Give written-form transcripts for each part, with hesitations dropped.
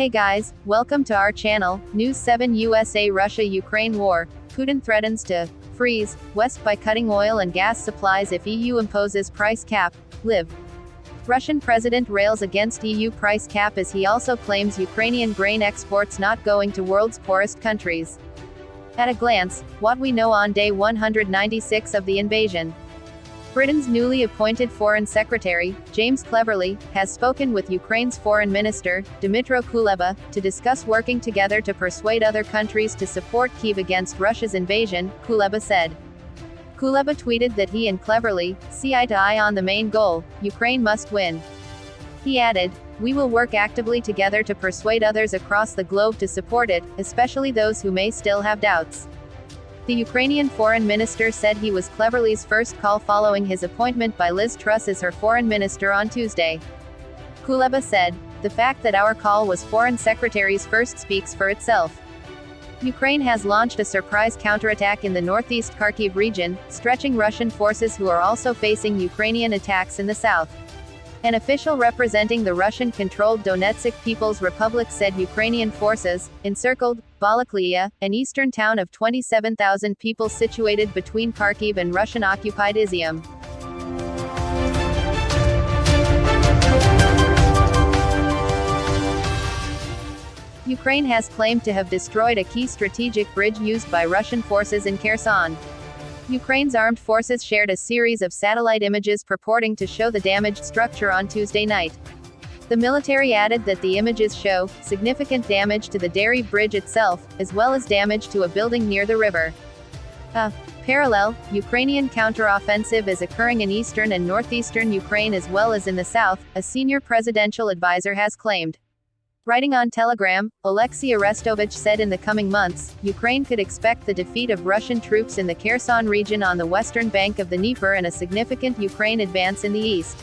Hey guys, welcome to our channel, News 7 USA Russia-Ukraine War. Putin threatens to freeze West by cutting oil and gas supplies if EU imposes price cap. Live. Russian president rails against EU price cap as he also claims Ukrainian grain exports not going to world's poorest countries. At a glance, what we know on day 196 of the invasion. Britain's newly appointed Foreign Secretary, James Cleverly, has spoken with Ukraine's Foreign Minister, Dmytro Kuleba, to discuss working together to persuade other countries to support Kyiv against Russia's invasion, Kuleba said. Kuleba tweeted that he and Cleverly see eye to eye on the main goal: Ukraine must win. He added, "We will work actively together to persuade others across the globe to support it, especially those who may still have doubts." The Ukrainian foreign minister said he was Cleverly's first call following his appointment by Liz Truss as her foreign minister on Tuesday. Kuleba said, "The fact that our call was foreign secretary's first speaks for itself." Ukraine has launched a surprise counterattack in the northeast Kharkiv region, stretching Russian forces who are also facing Ukrainian attacks in the south. An official representing the Russian-controlled Donetsk People's Republic said Ukrainian forces encircled Balaklia, an eastern town of 27,000 people situated between Kharkiv and Russian-occupied Izium. Ukraine has claimed to have destroyed a key strategic bridge used by Russian forces in Kherson. Ukraine's armed forces shared a series of satellite images purporting to show the damaged structure on Tuesday night. The military added that the images show significant damage to the Dairy Bridge itself, as well as damage to a building near the river. A parallel Ukrainian counteroffensive is occurring in eastern and northeastern Ukraine as well as in the south, a senior presidential advisor has claimed. Writing on Telegram, Alexei Arestovich said in the coming months, Ukraine could expect the defeat of Russian troops in the Kherson region on the western bank of the Dnieper and a significant Ukraine advance in the east.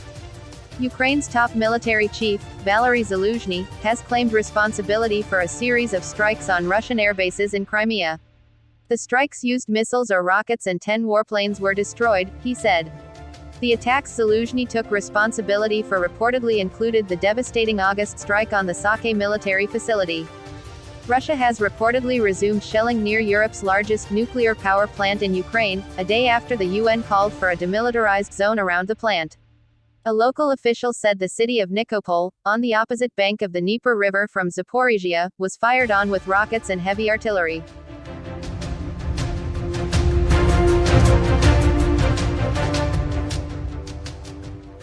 Ukraine's top military chief, Valery Zaluzhny, has claimed responsibility for a series of strikes on Russian airbases in Crimea. The strikes used missiles or rockets and 10 warplanes were destroyed, he said. The attacks Zaluzhny took responsibility for reportedly included the devastating August strike on the Sochi military facility. Russia has reportedly resumed shelling near Europe's largest nuclear power plant in Ukraine, a day after the UN called for a demilitarized zone around the plant. A local official said the city of Nikopol, on the opposite bank of the Dnieper River from Zaporizhia, was fired on with rockets and heavy artillery.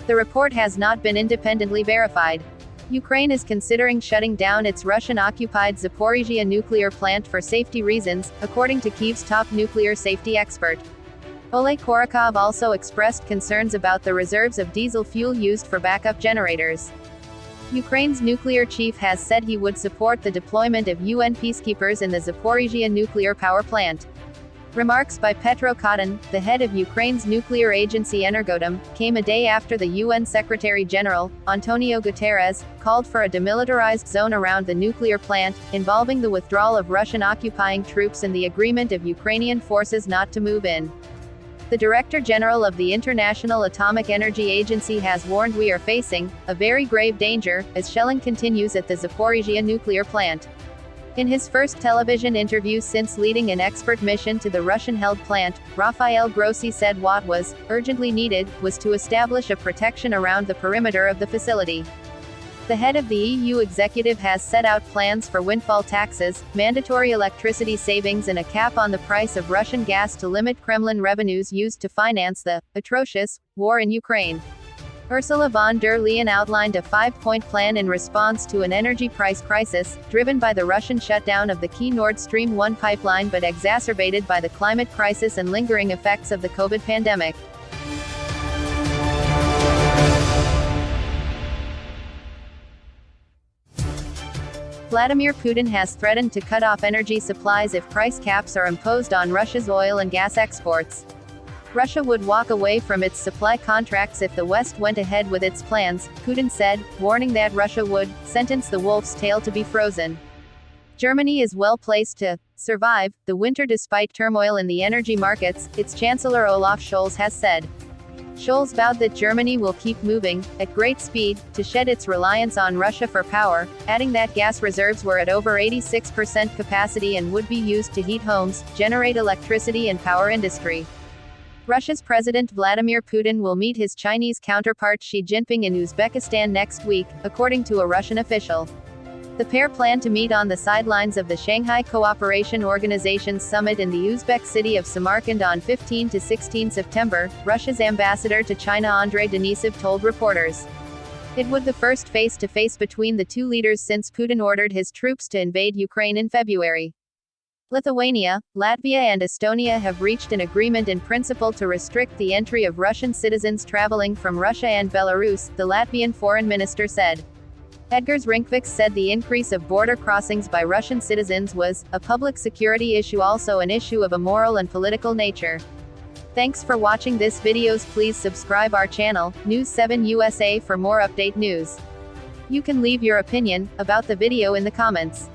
The report has not been independently verified. Ukraine is considering shutting down its Russian-occupied Zaporizhia nuclear plant for safety reasons, according to Kyiv's top nuclear safety expert. Oleg Korakov also expressed concerns about the reserves of diesel fuel used for backup generators. Ukraine's nuclear chief has said he would support the deployment of UN peacekeepers in the Zaporizhia nuclear power plant. Remarks by Petro Kotin, the head of Ukraine's nuclear agency Energoatom, came a day after the UN Secretary-General, Antonio Guterres, called for a demilitarized zone around the nuclear plant, involving the withdrawal of Russian occupying troops and the agreement of Ukrainian forces not to move in. The Director General of the International Atomic Energy Agency has warned we are facing a very grave danger as shelling continues at the Zaporizhia nuclear plant. In his first television interview since leading an expert mission to the Russian-held plant, Rafael Grossi said what was urgently needed was to establish a protection around the perimeter of the facility. The head of the EU executive has set out plans for windfall taxes, mandatory electricity savings and a cap on the price of Russian gas to limit Kremlin revenues used to finance the atrocious war in Ukraine. Ursula von der Leyen outlined a 5-point plan in response to an energy price crisis, driven by the Russian shutdown of the key Nord Stream 1 pipeline but exacerbated by the climate crisis and lingering effects of the COVID pandemic. Vladimir Putin has threatened to cut off energy supplies if price caps are imposed on Russia's oil and gas exports. Russia would walk away from its supply contracts if the West went ahead with its plans, Putin said, warning that Russia would sentence the wolf's tail to be frozen. Germany is well placed to survive the winter despite turmoil in the energy markets, its Chancellor Olaf Scholz has said. Scholz vowed that Germany will keep moving, at great speed, to shed its reliance on Russia for power, adding that gas reserves were at over 86% capacity and would be used to heat homes, generate electricity and power industry. Russia's President Vladimir Putin will meet his Chinese counterpart Xi Jinping in Uzbekistan next week, according to a Russian official. The pair plan to meet on the sidelines of the Shanghai Cooperation Organization's summit in the Uzbek city of Samarkand on 15 to 16 September, Russia's ambassador to China Andrei Denisov told reporters. It would the first face-to-face between the two leaders since Putin ordered his troops to invade Ukraine in February. Lithuania, Latvia and Estonia have reached an agreement in principle to restrict the entry of Russian citizens traveling from Russia and Belarus, the Latvian foreign minister said. Edgars Rinkviks said the increase of border crossings by Russian citizens was a public security issue, also an issue of a moral and political nature. Thanks for watching this videos. Please subscribe our channel, News 7 USA, for more update news. You can leave your opinion about the video in the comments.